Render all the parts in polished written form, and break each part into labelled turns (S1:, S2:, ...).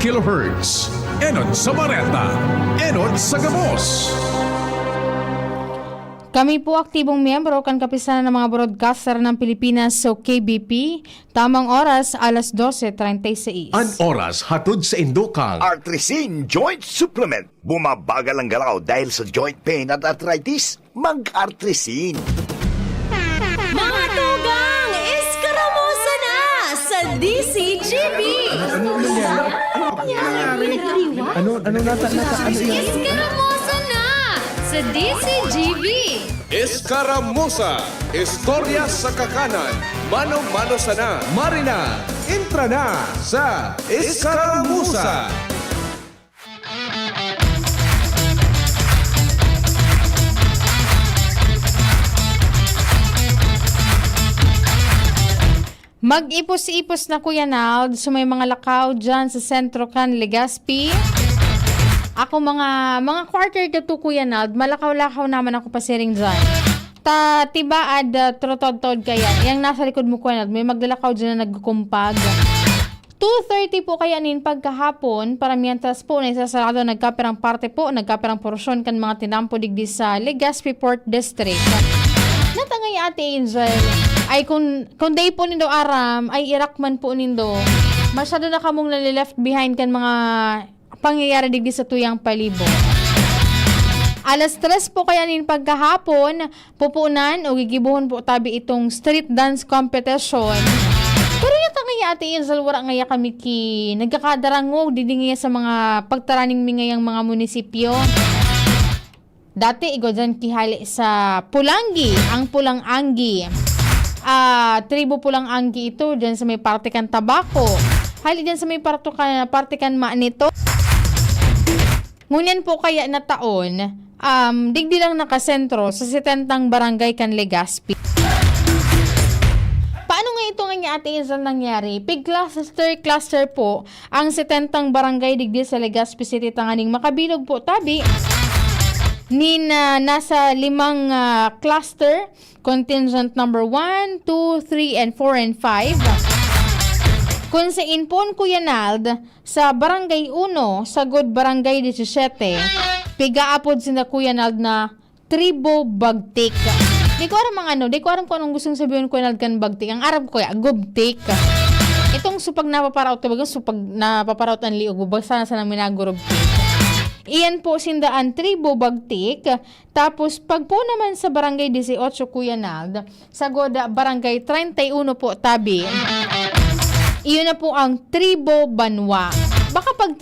S1: kilohertz. Enod sa Bareta, Enod sa Gamos.
S2: Kami po aktibong miyembro kan kapisanan ng mga broadcaster ng Pilipinas so KBP. Tamang oras, alas 12:36.
S1: An oras hatod sa Indokang.
S3: Artrisin Joint Supplement. Bumabagal ang galaw dahil sa joint pain at arthritis. Mag-Artrisin.
S4: Mga tugang, iskaramusa na sa DCGB! Iskaramusa na sa DCGB!
S5: Escaramuza, Istorya sa Kakanan, Mano-Mano Sana, Marina, Intra na sa Escaramuza.
S2: Mag-ipos-ipos na Kuya Nald, so may mga lakaw dyan sa sentro kan Legazpi. Ako mga quarter to 2 Kuya Nald, malakaw-lakaw naman ako pasiring dyan. Tibaad trotod-tod kaya, yung nasa likod mo Kuya Nald, may maglalakaw dyan na nagkukumpag. 2:30 po kaya nin pagkahapon, para mientras po na isasarado nagkaperang parte po, nagkaperang porsyon kan mga tinampo digdi sa Legazpi Port District. Natangay Ate Angel, ay kung day po nindo aram, ay irakman po nindo, masyado na kamong nalileft behind kan mga pangyayari digdi sa tuyang palibo. Alas 3 po kaya nin pagkahapon, pupunan o gigibuhon po tabi itong street dance competition. Pero yung tangay Ate Angel, wala ngaya kami nagkakadarangog didingay sa mga pagtaraning mingayang mga munisipyo. Dati igo dyan kihali sa Pulangi, ang Pulang-Anggi. Tribo Pulang-Anggi ito, dyan sa may partikan tabako. Hali dyan sa may partikan maanito. Ngunyan po kaya na taon, digdi lang nakasentro sa 70 barangay kan Legazpi. Paano nga ito nga Ate Isang nangyari? Cluster po ang 70 barangay digdi sa Legazpi City tanganing makabilog po tabi. Nasa 5 cluster, contingent number 1, 2, 3, and 4, and 5. Kung sa Inpon Kuya Nald, sa Barangay 1, Sagod Barangay 17, pigaapod sina Kuya Nald na Tribo Bagtik. Di ko aram kung anong gustong sabihin Kuya Nald kan Bagtik. Ang Arab ko Gubtik. Itong supag napaparaot, supag napaparaot ang liog, basta na sa namin nagurubtik. Iyan po sindaan Tribo Bagtik. Tapos pag po naman sa Barangay 18 Kuya Nald, sa Goda Barangay 31 po tabi, iyon na po ang Tribo Banwa. Baka pag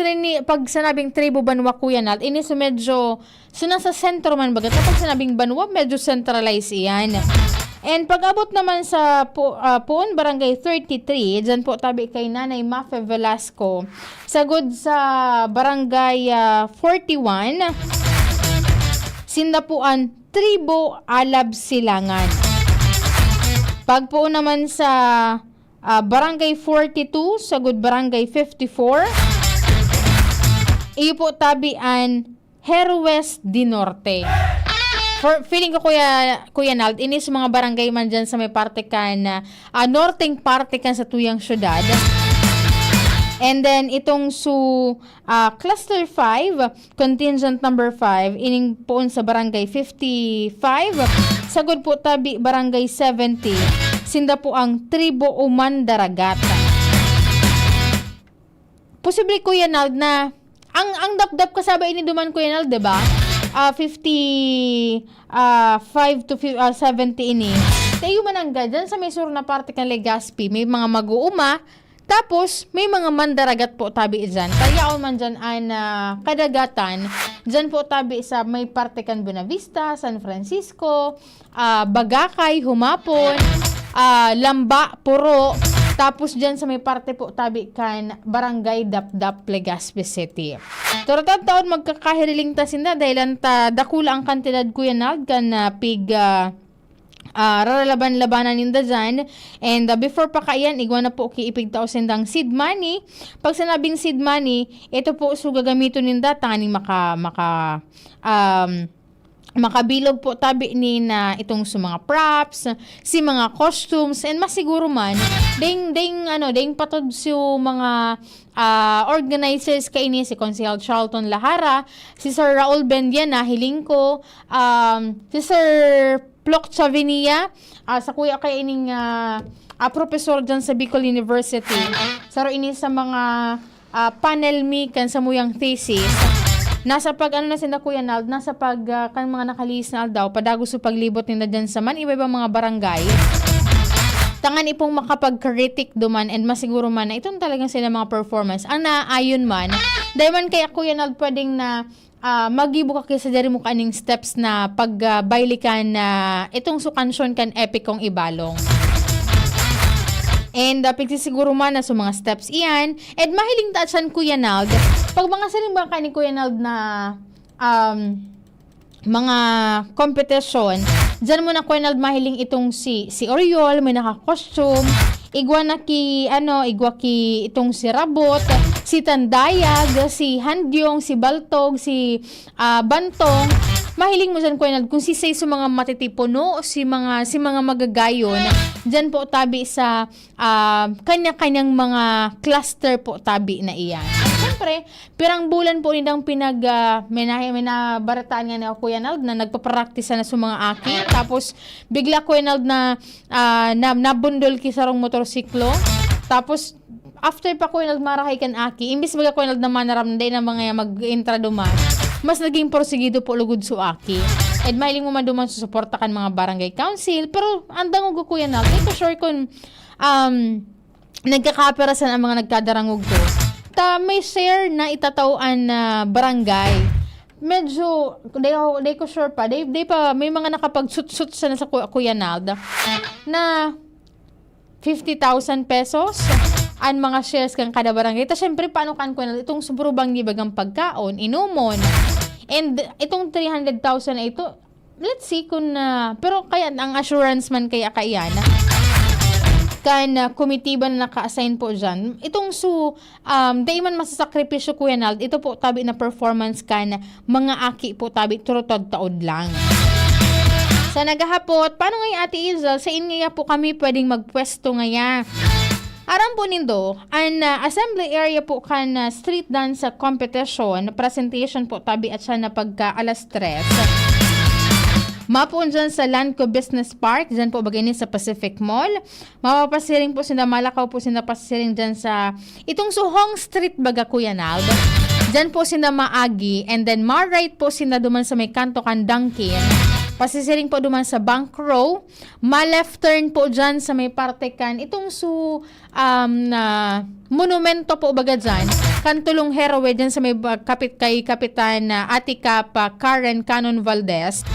S2: sanabing Tribo Banwa Kuya Nald, ini so medyo nasa sentro man baga. Kapag sanabing Banwa, medyo centralized iyan. And pag-abot naman sa Poon, Barangay 33, dyan po tabi kay Nanay Mafe Velasco. Sagod sa Barangay 41, sindapuan Tribo Alab Silangan. Pag po naman sa Barangay 42, sagod Barangay 54, iyo po tabian Herues di Norte. Feeling ko Kuya Nald, inis mga barangay man dyan sa may parte kan, norteng parte kan sa tuyang syudad. And then itong cluster 5, contingent number 5, ining poon sa barangay 55, sagod po tabi barangay 70, sinda po ang Tribo Umandaragat. Posible Kuya Nald na ang dap-dap kasabay ini duman Kuya Nald, diba? 55 to 70 ini. Tayo manangga dyan sa may sur na parte kan Legazpi, may mga mag-uuma, tapos may mga mandaragat po tabi dyan. Tayaon man dyan ang kadagatan, dyan po tabi sa may parte kan Buenavista, San Francisco, Bagakay, Humapon, Lamba, Puro, tapos dyan sa may parte po tabi kan Barangay Dapdap, Legazpi City. Turotad taon magkakahiriling tasinda dahil dakula ang kantidad Kuya Nald kan raralaban-labanan ninda dyan. And before pa kayan, igwa na po kiipig tao sindang seed money. Pag sinabing seed money, ito po so gagamito ninda tanganing makabilog po tabi ni na itong sa mga props, si mga costumes, and masiguro man ding patod si mga organizers kay ini si Consihal Charlton Lahara, si Sir Raul Bendiana, hiling ko, si Sir Ploc Chavenia, sa kuya kay ining professor dyan sa Bicol University. Saro ini sa mga panel mi kan sa muyang thesis. Nasa pag na sila Kuya Nald, nasa pag kan mga nakalihis na daw, padago sa paglibot nila dyan sa man, iba-ibang mga barangay. Tangan ipong makapag-critic duman and masiguro man na itong talagang sila mga performance. Ang naayon man, dahil man kaya Kuya Nald pwedeng na magibo ka kaysa diri mo kaning steps na pagbaylikan na itong sukansyon kan epic kong ibalong. And pagsisiguro man na sa mga steps iyan. And mahiling taatsan Kuya Nald. Pag mga saling baka ni Kuya Nald na mga competition, dyan mo na Kuya Nald mahiling itong si Oriol, may naka-costume, igwa ki itong si Rabot, si Tandayag, si Handyong, si Baltog, si Bantong. Mahiling mo dyan, Kuya Nald, kung sisay sa mga matitipuno, si mga magagayon, dyan po tabi sa kanya-kanyang mga cluster po tabi na iyan. At syempre, pirang bulan po nidang may nabarataan nga na Kuya Nald na nagpapractice na sa mga aki. Tapos, bigla Kuya Nald na nabundol kisarong motorsiklo. Tapos, after pa Kuya Nald marakay kan aki, imbis baga Kuya Nald na manaramday na mga mag-intra duman, mas naging porsigido po lugod su aki. And mailing mo man duman susuportakan mga barangay council, pero andang ugo Kuya Nald, ito sure kung nagkakaperasan ang mga nagkadarangog ko. May share na itatauan na barangay. Medyo, day ko sure pa, day pa, may mga nakapagsut-sut sa Kuya Nald na 50,000 pesos ang mga shares kang kada barangay. Ito syempre paano kan Kuya Nald itong subrubang gibagang pagkaon, inumon. And itong 300,000 na ito, let's see kung pero kaya ang assurance man kaya kaiyan kan komitiba na naka-assign po dyan. Itong day man masasakripisyo Kuya Nald, ito po tabi na performance kan mga aki po tabi turutod taod lang. Sa nagahapot, paano ngayon Ate Izel, sa inya po kami pwedeng magpwesto ngayon. Aram po nindo, ang assembly area po kan street dance competition, presentation po tabi at siya na pagka alas 3. Mapuon dyan sa Landco Business Park, dyan po bagay sa Pacific Mall. Mapapasiring po sila, malakaw po sila pasiring dyan sa itong Suhong Street baga Kuya Nald. Dyan po sila maagi, and then ma-right po sila duman sa may kanto kan Dunkin. Pasisiring po duman sa Bank Row. Ma-left turn po dyan sa may parte kan itong monumento po baga dyan. Kantulong Herawe dyan sa may kay Kapitan Atika pa Karen Canon Valdez.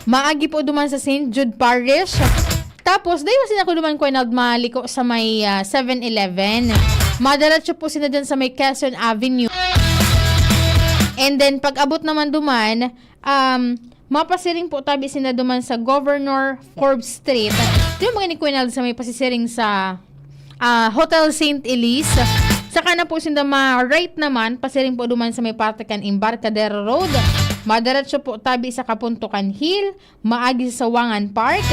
S2: Maagi po duman sa St. Jude Parish. Tapos, dahil sila ko duman Kuya Nald maliko sa may 7-Eleven. Madalatso po sila dyan sa may Quezon Avenue. And then, pag abot naman duman, mapasiring po tabi sila duman sa Governor Forbes Street. Di mo ni Kuya Nald sa may pasisiring sa Hotel St. Elise. Saka na po sila ma-right naman, pasiring po duman sa may partikan Embarcadero Road. Madaratso po tabi sa Kapuntukan Hill, maagi sa Wangan Park.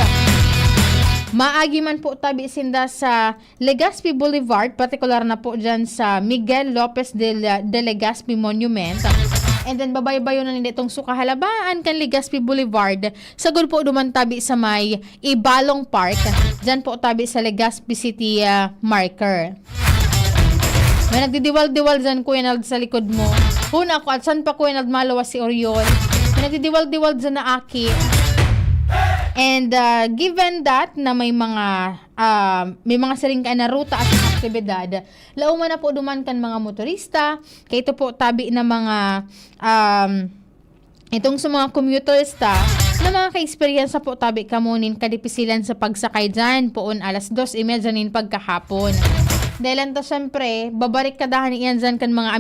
S2: Maagi man po tabi sinda sa Legazpi Boulevard, partikular na po dyan sa Miguel Lopez de Legazpi Monument. And then babaybayo na nila itong sukahalabaan kan Legazpi Boulevard. Sagol po duman tabi sa may Ibalong Park. Dyan po tabi sa Legazpi City marker. May nagdidiwal-diwal dyan Kuya Nald sa likod mo. Huna ako, at saan pa Kuya Nald malawas si Oriol. May nagdidiwal-diwal dyan na aki. And given that na may mga siring ka na ruta at aktibidad, lauman na po duman kan mga motorista, kaya ito po tabi na mga itong sa mga commuterista na mga ka-experience po tabi kamunin kadipisilan sa pagsakay dyan poon alas 2:30 nin pagkahapon. Dahil syempre, babarik kadahan iyan dyan kan mga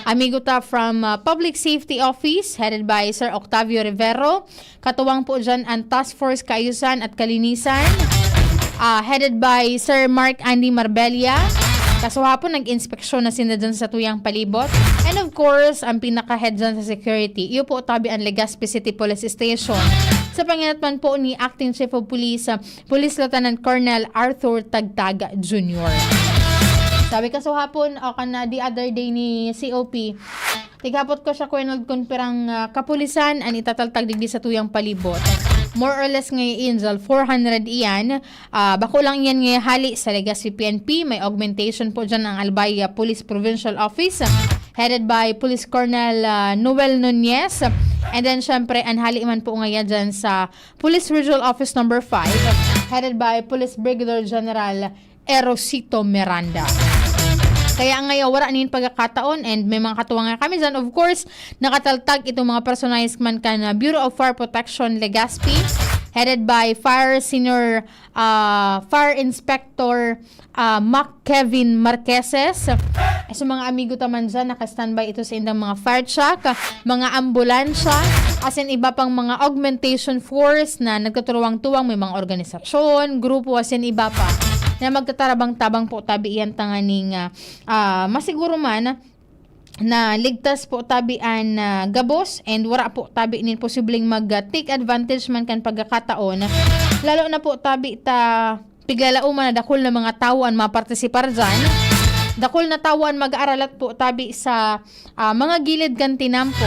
S2: amigo ta from Public Safety Office headed by Sir Octavio Rivero. Katuwang po dyan ang Task Force Kaayusan at Kalinisan headed by Sir Mark Andy Marbella. Kaso hapon, nag-inspeksyon na sila dyan sa tuyang palibot. And of course, ang pinaka-head dyan sa security, iyo po tabi ang Legazpi City Police Station. Sa panginatman po ni Acting Chief of Police, Police Lieutenant Colonel Arthur Tagtag Jr. Sabi kaso hapon, o kana the other day ni COP, tigapot ko siya Colonel kung pirang kapulisan ang itataltag digdi sa tuyang palibot. More or less ngayon, Angel, 400 iyan. Bako lang yan ngayon hali sa Legazpi PNP. May augmentation po dyan ang Albay Police Provincial Office headed by Police Colonel Noel Nunez. And then, syempre, ang hali man po ngayon dyan sa Police Regional Office number 5 headed by Police Brigadier General Erosito Miranda. Kaya ngayon, wala nin pagkakataon and may mga katuwa nga kami dyan. Of course, nakataltag itong mga personalized man ka na Bureau of Fire Protection Legazpi headed by Senior Fire Inspector Mac Kevin Marqueses. So mga amigo taman dyan, naka-standby ito sa indang mga fire truck, mga ambulansya, as in iba pang mga augmentation force na nagtuturuang-tuwang, may mga organisasyon, grupo, as in iba pa na magtatarabang-tabang po tabi iyan tanganing masiguro man na ligtas po tabian gabos and wala po tabi nin posibleng mag-take advantage man kan pagkakataon. Lalo na po tabi ta piglalauman na dakol na mga tawaan mapartisipar dyan. Dakol na tawaan mag-aaralat po tabi sa mga gilid kan tinampo.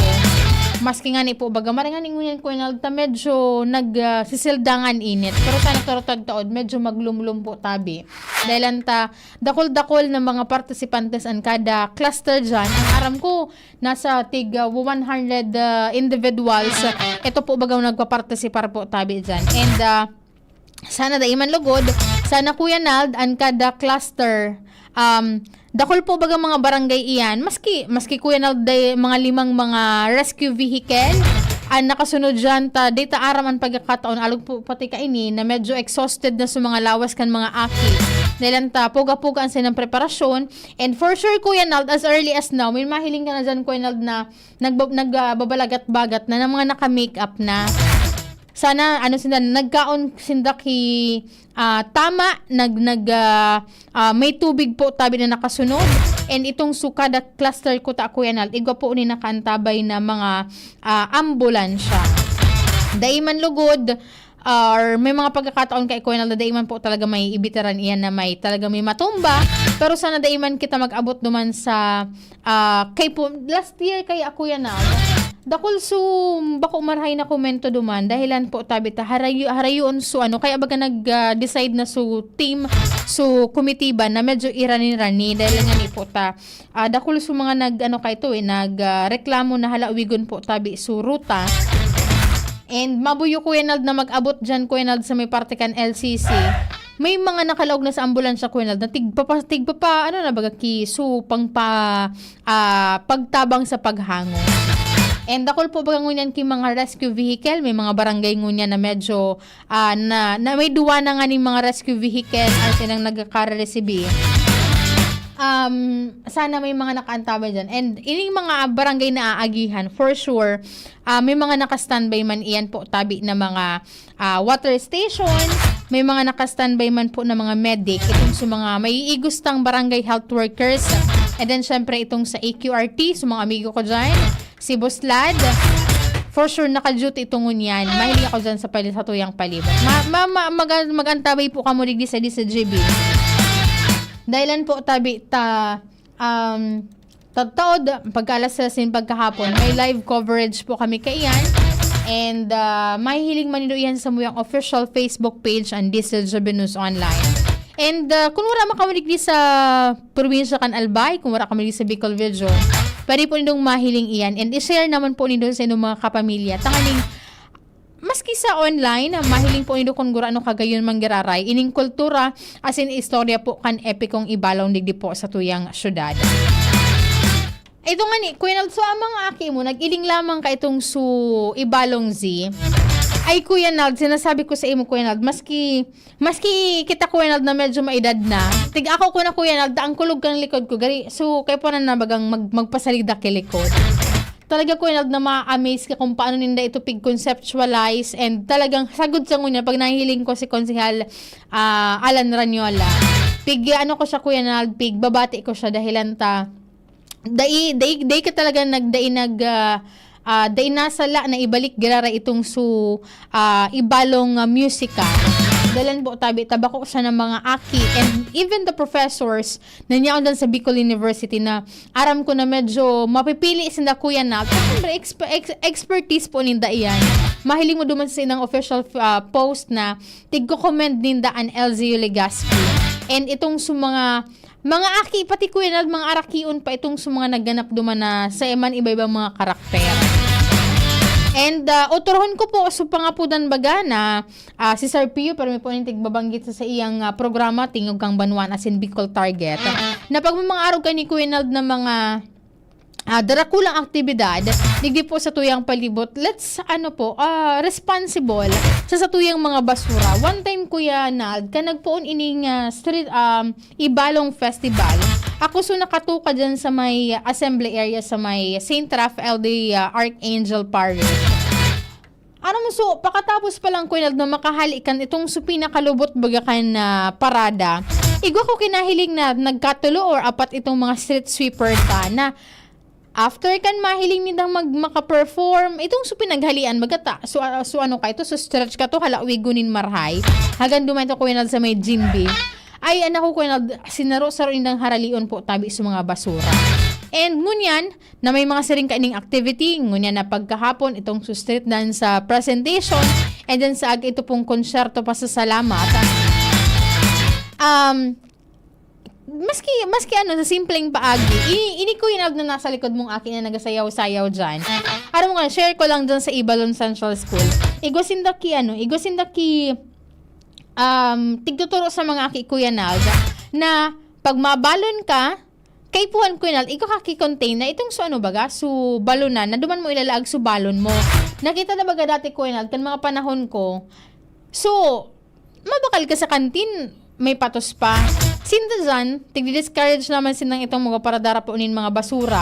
S2: Maski nga ni po baga marangan ingunyan ko ta medyo nagsisildangan init pero sana tarotag taod medyo maglumlum po tabi dahil anta dakol-dakol ng mga participantes ang kada cluster dyan. Ang aram ko nasa tig 100 individuals ito po baga nagpapartisipar po tabi dyan and sana daiman lugod sana Kuya Nald ang kada cluster dakol po baga mga barangay iyan maski Kuya Nald mga 5 mga rescue vehicle ang nakasunod dyan ta data araman pagkakataon alog po pati kaini na medyo exhausted na sa mga lawas kan mga aki dahil ta puga-puga ang sinang preparasyon and for sure Kuya Nald as early as now may mahiling ka na dyan Kuya Nald na nagbabalagat-bagat na ng mga naka-makeup na sana sila nagkaon sindaki tama may tubig po tabi na nakasunod and itong sukada cluster ko ta Kuya Nald igwa po ni nakaantabay na mga ambulansya daiman lugod or may mga pagkakataon kay Kuya Nald na daiman po talaga may ibitaran iyan na may talaga may matumba pero sana daiman kita mag-abot duman sa kay po last year kay Kuya Nald dakol su bako marhay na komento duman dahilan po tabi ta harayon su kaya baga nag-decide na su team su komitiba na medyo irani-rani dahil nga ni po ta dakol su mga nagreklamo na halawigon po tabi su ruta and mabuyo Kuya Nald na mag-abot dyan Kuya Nald sa may parte kan LCC may mga nakalaog na sa ambulansya Kuya Nald na tigpa baga su pagtabang sa paghango. And dakol po baga ngunyan ki mga rescue vehicle, may mga barangay ngunyan na medyo na may duwa na nga ni mga rescue vehicle at silang nagkaka-receive. Sana may mga nakaantabay dyan. And ining mga barangay na aagihan, for sure, may mga naka-standby man iyan po tabi na mga water station, may mga naka-standby man po na mga medic, itong sa mga may igustang barangay health workers, and then syempre itong sa AQRT, sa mga amigo ko dyan, si Buslad, for sure naka-duty itong ngunyan. Mahilig ako dyan sa tuyang palibot. Magantabay po kamo digdi sa DCGB. Dahilan po tabi tagtaod pagkalas sa pagkahapon may live coverage po kami kaiyan and mahihiling man nito yan sa muyang official Facebook page and DCGB News Online. And kung wala makamalig di sa probinsya kan Albay, kung wala kamalig sa Bicol Region, pwede po nitong mahiling iyan and i-share naman po nito sa inyong mga kapamilya. Tanganing maski sa online, mahiling po nito kung gura kagayon manggiraray, ining kultura as in istorya po kan epikong ibalaw digdi po sa tuyang syudad. Ito nga ni, Kuya Nald, so amang aki mo, nag-iling lamang ka itong su Ibalong Z. Ay Kuya Nald, sinasabi ko sa imo Kuya Nald, maski kita Kuya Nald na medyo maedad na, tig ako ko na Kuya Nald, ang kulog kang likod ko, gari, so kayo po na bagang magpasalida kilikod. Talaga Kuya Nald na ma-amaze ka kung paano ninda ito pig-conceptualize and talagang sagod sa ngunya pag nahihiling ko si Konsehal Alan Ranyola. Pig, ano ko siya, Kuya Nald, pig, babati ko siya dahilan ta, day ka talaga day nasala na ibalik girara itong ibalong musika. Dalan po tabako siya ng mga aki and even the professors na niyaon dan sa Bicol University na aram ko na medyo mapipili sinda Kuya na siyempre expertise po ninda iyan. Mahiling mo duman sa inang official post na tigko-comment ninda an LZU Legazpi. And itong mga aki pati Kuya na mga arakiun pa itong mga nagganap duman na sa iman iba-ibang mga karakter. And otorhon ko po sa pangapudan baga na si Sir Pio pero may po yung tigbabanggit sa iyang programa Tingog Kang Banwan as in Bicol Target na pag mga araw ka ni Kuya Nald na mga darakulang aktibidad digdi po sa tuyang palibot let's responsible sa tuyang mga basura. One time Kuya Nald ka nagpoon ining street ibalong festival. Ako nakatuka dyan sa may assembly area sa may St. Raphael the Archangel Parish. Ano mo pakatapos pa lang Kuya Nald na makahalikan itong pinakalubot baga kan parada. Igwa ko kinahiling na nagkatulo or apat itong mga street sweeper ta na after kan mahiling nindang maka-perform itong pinaghalian magata. So ano ka ito? So stretch ka to hala wigunin marhay. Hagan dumay to Kuya Nald sa may Jinbi. Ay anak ko sinaro-saro indang haralion po tabi sa mga basura. And ngunyan na may mga siring kaining activity, ngunyan na pagkahapon itong street dance sa presentation and then sa ito pong konserto pa sa salamat. Maski sa simpleng paagi, ini ko yun na nasa likod mong akin na nagasayaw-sayaw dyan. Ano mo nga, share ko lang dyan sa Ibalon Central School. Igosindaki tigtuturo sa mga aki Kuya Nald na pag mabalon ka kay puhan Kuya Nald ikaw kaki-contain na itong balunan na duman mo ilalaag balon mo. Nakita na baga dati Kuya Nald kan mga panahon ko mabakal ka sa kantin may patos pa sinta dyan tigdi-discourage naman sinang itong mga para darapunin mga basura.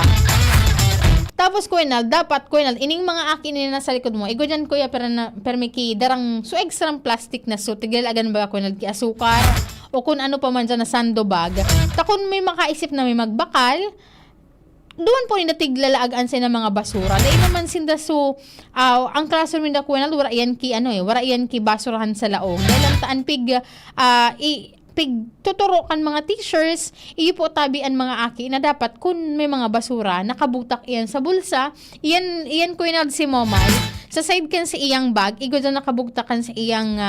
S2: Tapos Kuya Nald, dapat Kuya Nald, ining mga akin na nasa likod mo, igo dyan Kuya, permiki darang extra plastic na tigalagan ba Kuya Nald, ki asukar, o kung ano pa man dyan na sandobag. Takon may makaisip na may magbakal, doon po nila tiglalaagan sa mga basura. Dahil naman sinda ang classroom nila Kuya Nald, wara yan ki basurahan sa laong. Dahil ang taan tuturo kan mga teachers, iyo po tabian mga aki na dapat kung may mga basura, nakabutak iyan sa bulsa, iyan Kuya Nald si Momay, sa side kan sa iyang bag, igo dyan nakabugtakan sa iyang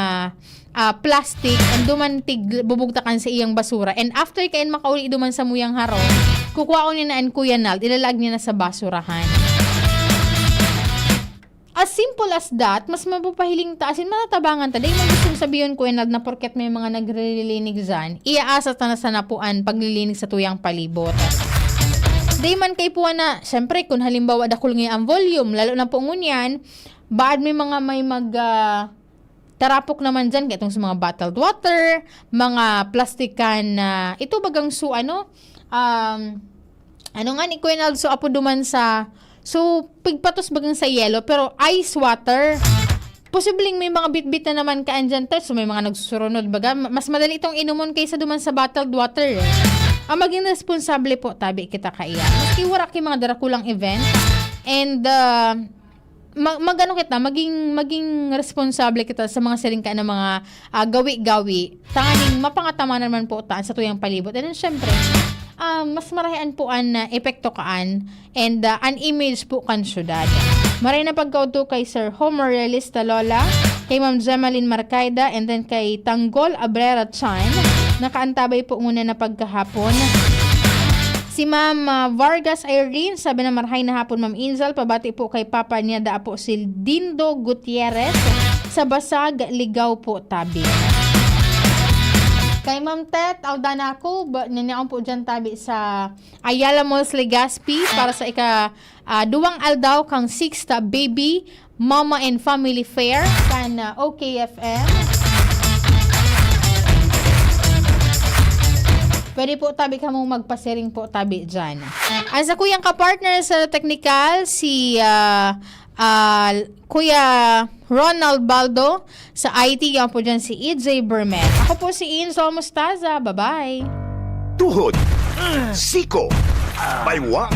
S2: plastic, and dumantig bubugtakan sa iyang basura. And after kain makauli duman sa muyang haro, kukuha niya na Kuya Nald, ilalag niya na sa basurahan. As simple as that, mas mapapahiling taasin, manatabangan ta. Dahil mo gusto sabihin Kuya Nald na porket may mga naglilinig dyan, iaasa ta na sa napuan paglilinig sa tuyang palibot. Dahil man kay puwan na, syempre kung halimbawa dakul ngayon ang volume, lalo na po ngunyan, baad may tarapok naman dyan, kaya itong sa mga bottled water, mga plastikan na, ito bagang nga ni Kuya Nald, apo duman sa, pigpatos bagang sa yelo, pero ice water. Posibleng may mga bit-bit na naman kaan dyan, may mga nagsusunod, baga, mas madali itong inumon kaysa duman sa bottled water. Ang maging responsable po, tabi kita kaya. Maski wala kayo mga darakulang event, and, maging responsable kita sa mga siring ka na mga gawi-gawi. Tanganing mapangatama naman po taan sa tuyang palibot. And then, syempre, mas marahian po an epekto kaan and an image po kan syudad. Maray na pagkauto kay Sir Homer Realista Lola, kay Ma'am Gemaline Marcaida, and then kay Tanggol Abrera Chan. Nakaantabay po muna na pagkahapon. Si Ma'am Vargas Irene, sabi na marhay na hapon Ma'am Inzal, pabati po kay Papa niya da po si Dindo Gutierrez sa Basag, Ligaw po tabi. Kay Ma'am Tet, awdan ako, nanyaon po dyan tabi sa Ayala Malls Legazpi para sa duwang aldaw kang 6th Baby Mama and Family Fair kan OKFM. Pwede po tabi ka mong magpasiring po tabi dyan. Ang sa kuyang kapartner sa technical, si Kuya Ronald Baldo. Sa IT, yan po dyan si EJ Bermet. Ako po si Inzo Mustaza. Bye-bye.
S3: Tuhod, siko, baywa,